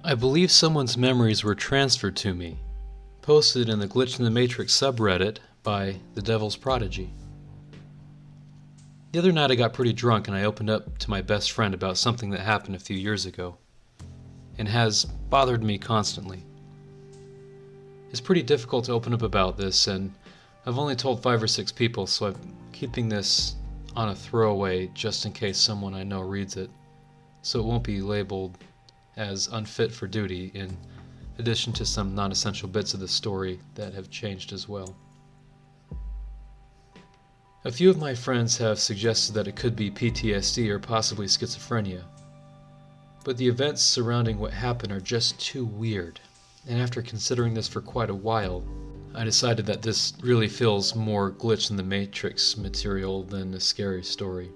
I believe someone's memories were transferred to me, posted in the Glitch in the Matrix subreddit by The Devil's Prodigy. The other night I got pretty drunk and I opened up to my best friend about something that happened a few years ago, and has bothered me constantly. It's pretty difficult to open up about this, and I've only told 5 or 6 people, so I'm keeping this on a throwaway just in case someone I know reads it, so it won't be labeled as unfit for duty, in addition to some non-essential bits of the story that have changed as well. A few of my friends have suggested that it could be PTSD or possibly schizophrenia, but the events surrounding what happened are just too weird, and after considering this for quite a while, I decided that this really feels more Glitch in the Matrix material than a scary story.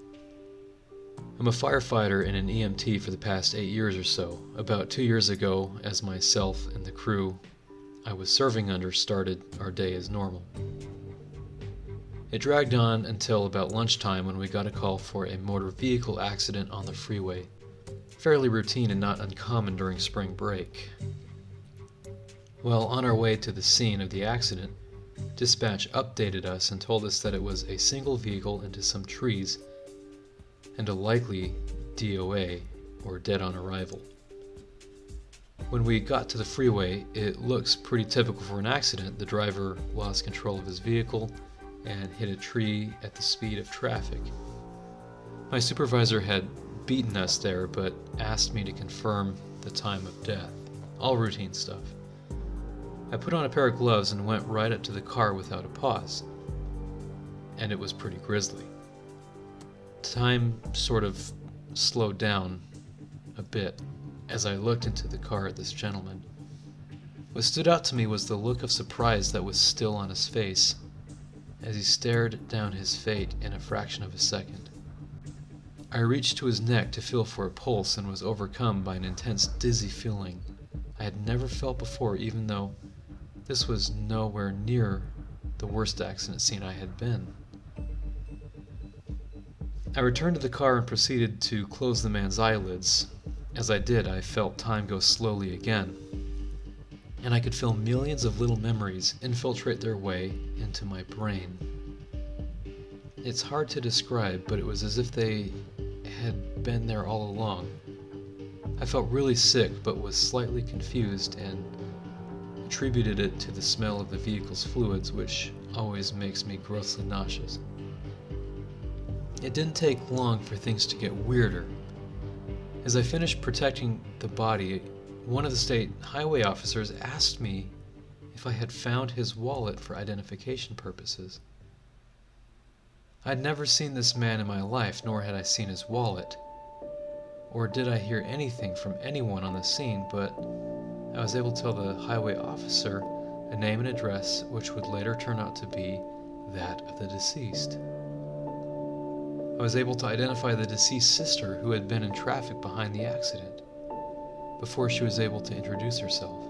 I'm a firefighter and an EMT for the past 8 years or so. About 2 years ago, as myself and the crew I was serving under started our day as normal. It dragged on until about lunchtime when we got a call for a motor vehicle accident on the freeway. Fairly routine and not uncommon during spring break. Well, on our way to the scene of the accident, dispatch updated us and told us that it was a single vehicle into some trees and a likely DOA, or dead on arrival. When we got to the freeway, it looks pretty typical for an accident. The driver lost control of his vehicle and hit a tree at the speed of traffic. My supervisor had beaten us there, but asked me to confirm the time of death. All routine stuff. I put on a pair of gloves and went right up to the car without a pause. And it was pretty grisly. Time sort of slowed down a bit as I looked into the car at this gentleman. What stood out to me was the look of surprise that was still on his face as he stared down his fate in a fraction of a second. I reached to his neck to feel for a pulse and was overcome by an intense dizzy feeling I had never felt before, even though this was nowhere near the worst accident scene I had been. I returned to the car and proceeded to close the man's eyelids. As I did, I felt time go slowly again, and I could feel millions of little memories infiltrate their way into my brain. It's hard to describe, but it was as if they had been there all along. I felt really sick, but was slightly confused and attributed it to the smell of the vehicle's fluids, which always makes me grossly nauseous. It didn't take long for things to get weirder. As I finished protecting the body, one of the state highway officers asked me if I had found his wallet for identification purposes. I'd never seen this man in my life, nor had I seen his wallet, or did I hear anything from anyone on the scene, but I was able to tell the highway officer a name and address which would later turn out to be that of the deceased. I was able to identify the deceased sister who had been in traffic behind the accident before she was able to introduce herself.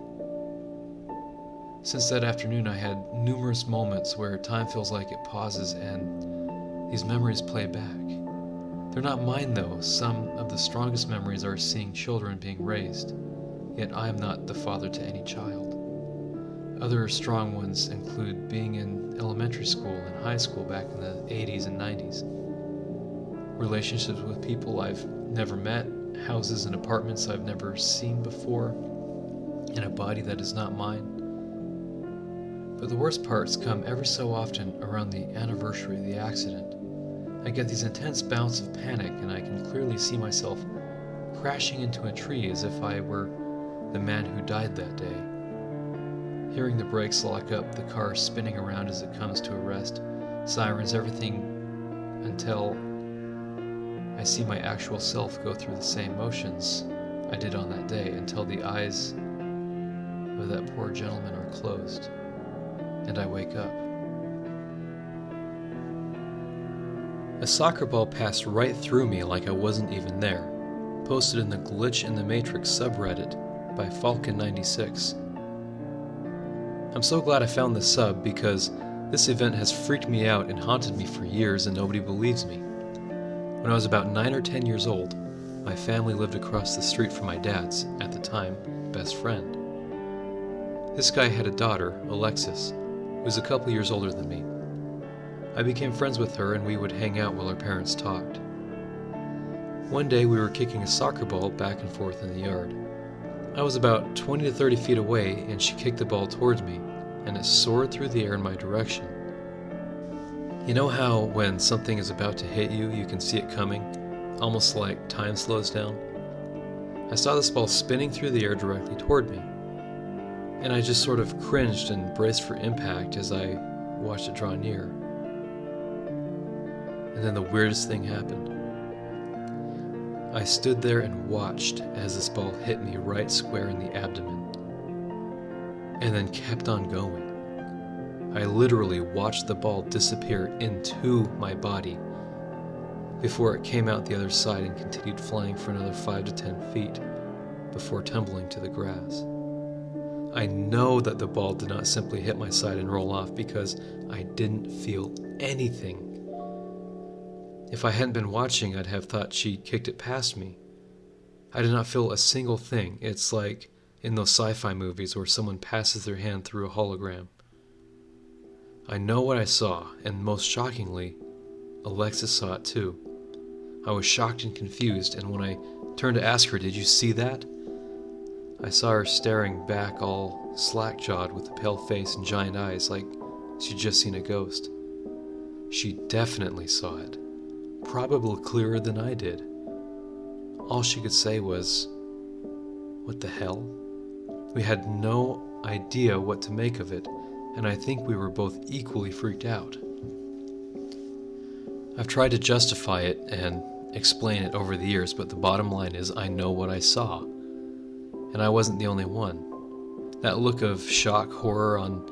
Since that afternoon, I had numerous moments where time feels like it pauses and these memories play back. They're not mine though. Some of the strongest memories are seeing children being raised, yet I am not the father to any child. Other strong ones include being in elementary school and high school back in the 80s and 90s. Relationships with people I've never met, houses and apartments I've never seen before, and a body that is not mine. But the worst parts come every so often around the anniversary of the accident. I get these intense bouts of panic, and I can clearly see myself crashing into a tree as if I were the man who died that day. Hearing the brakes lock up, the car spinning around as it comes to a rest, sirens, everything, until I see my actual self go through the same motions I did on that day, until the eyes of that poor gentleman are closed, and I wake up. A soccer ball passed right through me like I wasn't even there. Posted in the Glitch in the Matrix subreddit by Falcon96. I'm so glad I found this sub because this event has freaked me out and haunted me for years and nobody believes me. When I was about 9 or 10 years old, my family lived across the street from my dad's, at the time, best friend. This guy had a daughter, Alexis, who was a couple years older than me. I became friends with her and we would hang out while our parents talked. One day we were kicking a soccer ball back and forth in the yard. I was about 20 to 30 feet away and she kicked the ball towards me and it soared through the air in my direction. You know how when something is about to hit you, you can see it coming, almost like time slows down? I saw this ball spinning through the air directly toward me, and I just sort of cringed and braced for impact as I watched it draw near. And then the weirdest thing happened. I stood there and watched as this ball hit me right square in the abdomen, and then kept on going. I literally watched the ball disappear into my body before it came out the other side and continued flying for another 5 to 10 feet before tumbling to the grass. I know that the ball did not simply hit my side and roll off because I didn't feel anything. If I hadn't been watching, I'd have thought she kicked it past me. I did not feel a single thing. It's like in those sci-fi movies where someone passes their hand through a hologram. I know what I saw, and most shockingly, Alexis saw it too. I was shocked and confused, and when I turned to ask her, "Did you see that?" I saw her staring back all slack-jawed with a pale face and giant eyes like she'd just seen a ghost. She definitely saw it, probably clearer than I did. All she could say was, "What the hell?" We had no idea what to make of it, and I think we were both equally freaked out. I've tried to justify it and explain it over the years, but the bottom line is I know what I saw. And I wasn't the only one. That look of shock, horror on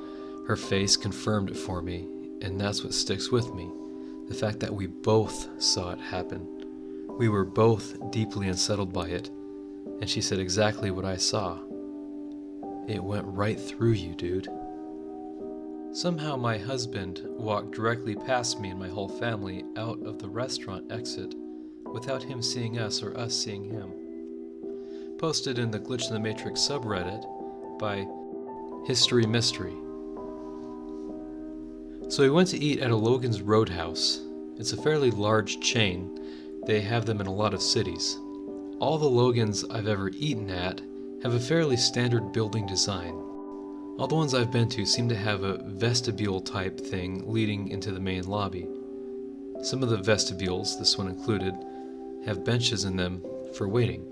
her face confirmed it for me, and that's what sticks with me. The fact that we both saw it happen. We were both deeply unsettled by it, and she said exactly what I saw. It went right through you, dude. Somehow my husband walked directly past me and my whole family out of the restaurant exit without him seeing us or us seeing him. Posted in the Glitch in the Matrix subreddit by History Mystery. So we went to eat at a Logan's Roadhouse. It's a fairly large chain. They have them in a lot of cities. All the Logans I've ever eaten at have a fairly standard building design. All the ones I've been to seem to have a vestibule type thing leading into the main lobby. Some of the vestibules, this one included, have benches in them for waiting.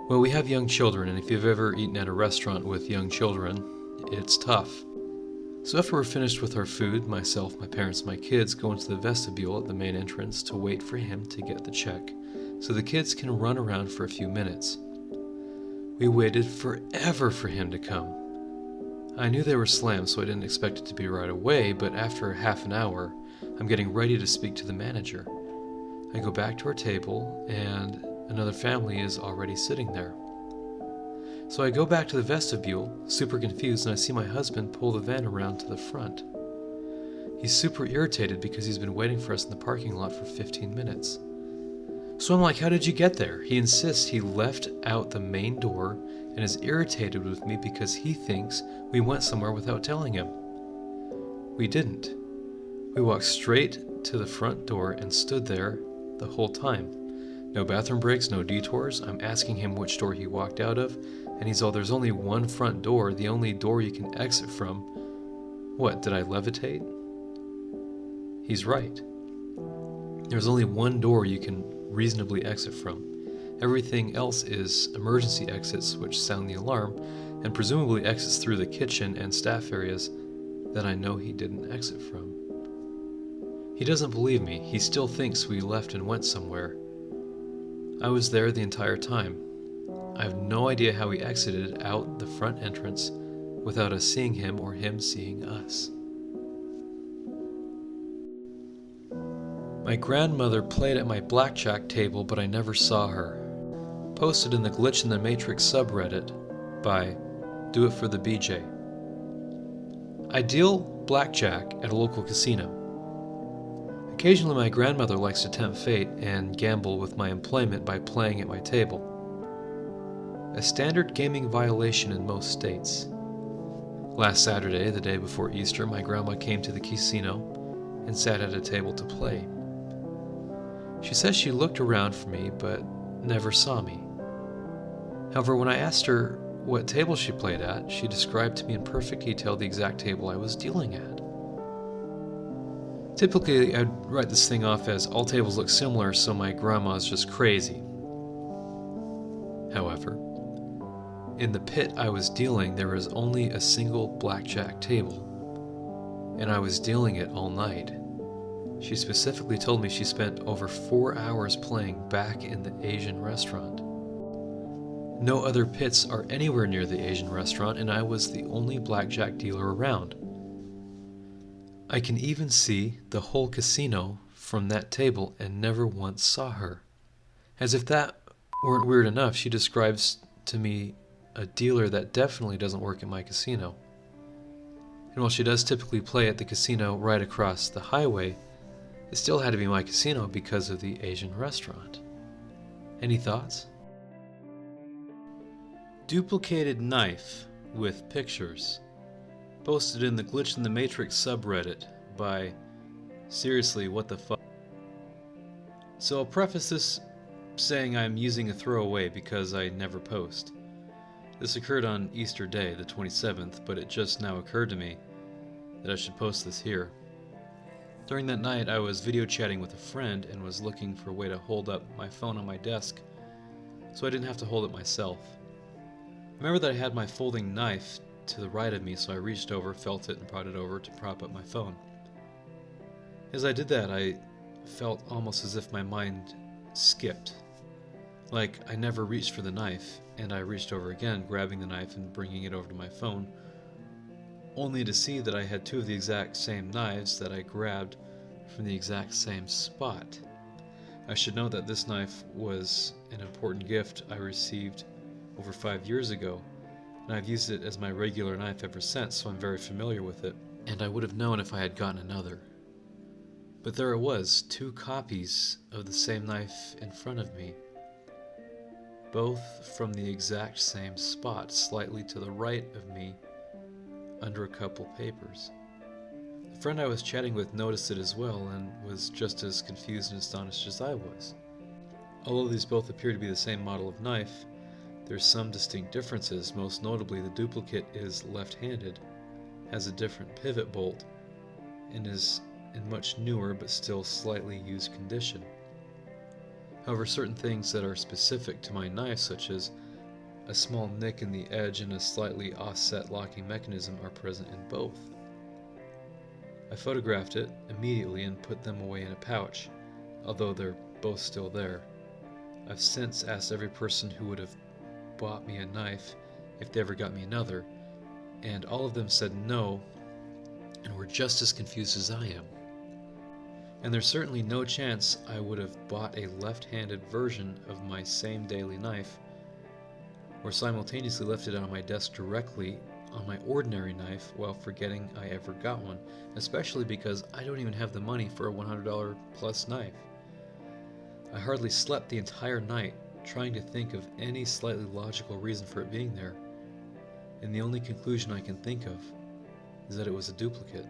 Well, we have young children, and if you've ever eaten at a restaurant with young children, it's tough. So after we're finished with our food, myself, my parents, my kids go into the vestibule at the main entrance to wait for him to get the check, so the kids can run around for a few minutes. We waited forever for him to come. I knew they were slammed, so I didn't expect it to be right away, but after half an hour, I'm getting ready to speak to the manager. I go back to our table, and another family is already sitting there. So I go back to the vestibule, super confused, and I see my husband pull the van around to the front. He's super irritated because he's been waiting for us in the parking lot for 15 minutes. So I'm like, "How did you get there?" He insists he left out the main door and is irritated with me because he thinks we went somewhere without telling him. We didn't. We walked straight to the front door and stood there the whole time. No bathroom breaks, no detours. I'm asking him which door he walked out of, and he's all, "There's only one front door, the only door you can exit from." What, did I levitate? He's right. There's only one door you can reasonably exit from. Everything else is emergency exits which sound the alarm, and presumably exits through the kitchen and staff areas that I know he didn't exit from. He doesn't believe me. He still thinks we left and went somewhere. I was there the entire time. I have no idea how he exited out the front entrance without us seeing him or him seeing us. My grandmother played at my blackjack table, but I never saw her. Posted in the Glitch in the Matrix subreddit by Do It For The BJ. I deal blackjack at a local casino. Occasionally my grandmother likes to tempt fate and gamble with my employment by playing at my table. a standard gaming violation in most states. Last Saturday, the day before Easter, my grandma came to the casino and sat at a table to play. She says she looked around for me, but never saw me. However, when I asked her what table she played at, she described to me in perfect detail the exact table I was dealing at. Typically, I'd write this thing off as all tables look similar, so my grandma's just crazy. However, in the pit I was dealing, there was only a single blackjack table, and I was dealing it all night. She specifically told me she spent over 4 hours playing back in the Asian restaurant. No other pits are anywhere near the Asian restaurant, and I was the only blackjack dealer around. I can even see the whole casino from that table and never once saw her. As if that weren't weird enough, she describes to me a dealer that definitely doesn't work at my casino. And while she does typically play at the casino right across the highway, it still had to be my casino because of the Asian restaurant. Any thoughts? Duplicated knife with pictures. Posted in the Glitch in the Matrix subreddit by Seriously What the Fuck. So I'll preface this saying I'm using a throwaway because I never post. This occurred on Easter Day, the 27th, but it just now occurred to me that I should post this here. During that night, I was video chatting with a friend and was looking for a way to hold up my phone on my desk so I didn't have to hold it myself. I remember that I had my folding knife to the right of me, so I reached over, felt it, and brought it over to prop up my phone. As I did that, I felt almost as if my mind skipped. Like I never reached for the knife, and I reached over again, grabbing the knife and bringing it over to my phone, only to see that I had two of the exact same knives that I grabbed from the exact same spot. I should note that this knife was an important gift I received over 5 years ago, and I've used it as my regular knife ever since, so I'm very familiar with it, and I would have known if I had gotten another. But there it was, 2 copies of the same knife in front of me, both from the exact same spot, slightly to the right of me, under a couple papers. The friend I was chatting with noticed it as well, and was just as confused and astonished as I was. Although these both appear to be the same model of knife, there's some distinct differences. Most notably, the duplicate is left-handed, has a different pivot bolt, and is in much newer but still slightly used condition. However, certain things that are specific to my knife, such as a small nick in the edge and a slightly offset locking mechanism, are present in both. I photographed it immediately and put them away in a pouch, although they're both still there. I've since asked every person who would have bought me a knife if they ever got me another, and all of them said no and were just as confused as I am. And there's certainly no chance I would have bought a left-handed version of my same daily knife or simultaneously left it on my desk directly on my ordinary knife while forgetting I ever got one, especially because I don't even have the money for a $100 plus knife. I hardly slept the entire night trying to think of any slightly logical reason for it being there, and the only conclusion I can think of is that it was a duplicate.